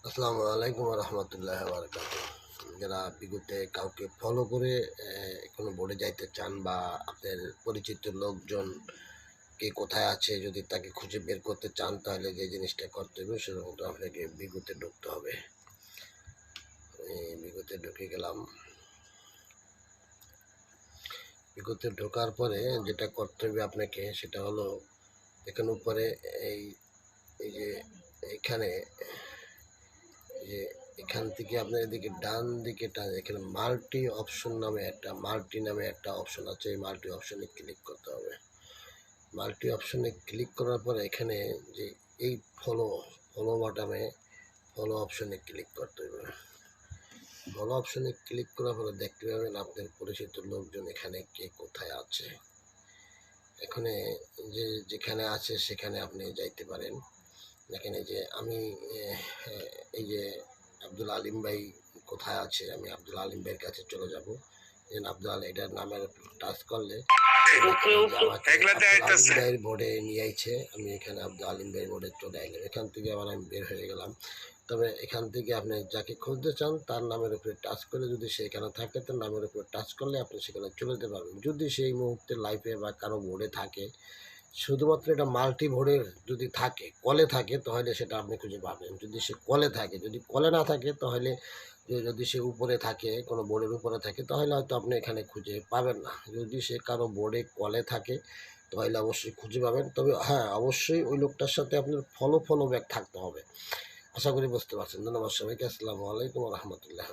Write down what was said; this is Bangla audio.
আসসালামু আলাইকুম রহমতুল্লাহ বারকাত। যারা বিগতে কাউকে ফলো করে কোনো বোর্ডে যাইতে চান বা আপনার পরিচিত লোকজন কে কোথায় আছে যদি তাকে খুঁজে বের করতে চান, তাহলে যে জিনিসটা করতে হবে সেরকম আপনাকে বিগতে ঢুকতে হবে। বিগতে ঢুকে গেলাম। বিগতে ঢোকার পরে যেটা করতে হবে আপনাকে সেটা হলো, এখানে উপরে এই এই যে এখানে যে এখান থেকে আপনার এদিকে ডান দিকে এখানে মাল্টি নামে একটা অপশন আছে। এই মাল্টি অপশনে ক্লিক করতে হবে। মাল্টি অপশনে ক্লিক করার পরে এখানে যে এই ফলো ফলো বাটনে ফলো অপশনে ক্লিক করতে হবে। ফলো অপশনে ক্লিক করার পরে দেখতে পাবেন আপনার পরিচিত লোকজন এখানে কে কোথায় আছে। এখানে যেখানে আছে সেখানে আপনি যাইতে পারেন। এখানে যে আমি এই যে আব্দুল আলিম ভাই কোথায় আছে, আমি আব্দুল আলিম ভাইয়ের কাছে চলে যাব। আব্দুল আলিম এটার নামের টাচ করলে ভাইয়ের বোর্ডে নিয়ে আইছে। আমি এখানে আব্দুল আলিম ভাইয়ের বোর্ডে চলে আইলাম। এখান থেকে আবার আমি বের হয়ে গেলাম। তবে এখান থেকে আপনি যাকে খুঁজতে চান তার নামের উপরে টাচ করে যদি সে এখানে থাকে, তার নামের উপরে টাচ করলে আপনি সেখানে চলে যেতে পারবেন। যদি সেই মুহূর্তে লাইফে বা কারো বোর্ডে থাকে, শুধুমাত্র এটা মাল্টি ভোর্ডের যদি থাকে, কলে থাকে, তাহলে সেটা আপনি খুঁজে পাবেন। যদি সে কলে থাকে, যদি কলে না থাকে তাহলে যদি সে উপরে থাকে, কোনো বোর্ডের উপরে থাকে, তাহলে হয়তো আপনি এখানে খুঁজে পাবেন না। যদি সে কারো বোর্ডে কলে থাকে তাহলে অবশ্যই খুঁজে পাবেন। তবে হ্যাঁ, অবশ্যই ওই লোকটার সাথে আপনার ফলো ব্যাক থাকতে হবে। আশা করি বুঝতে পারছেন। ধন্যবাদ সবাইকে। আসসালামু আলাইকুম রহমতুল্লাহ।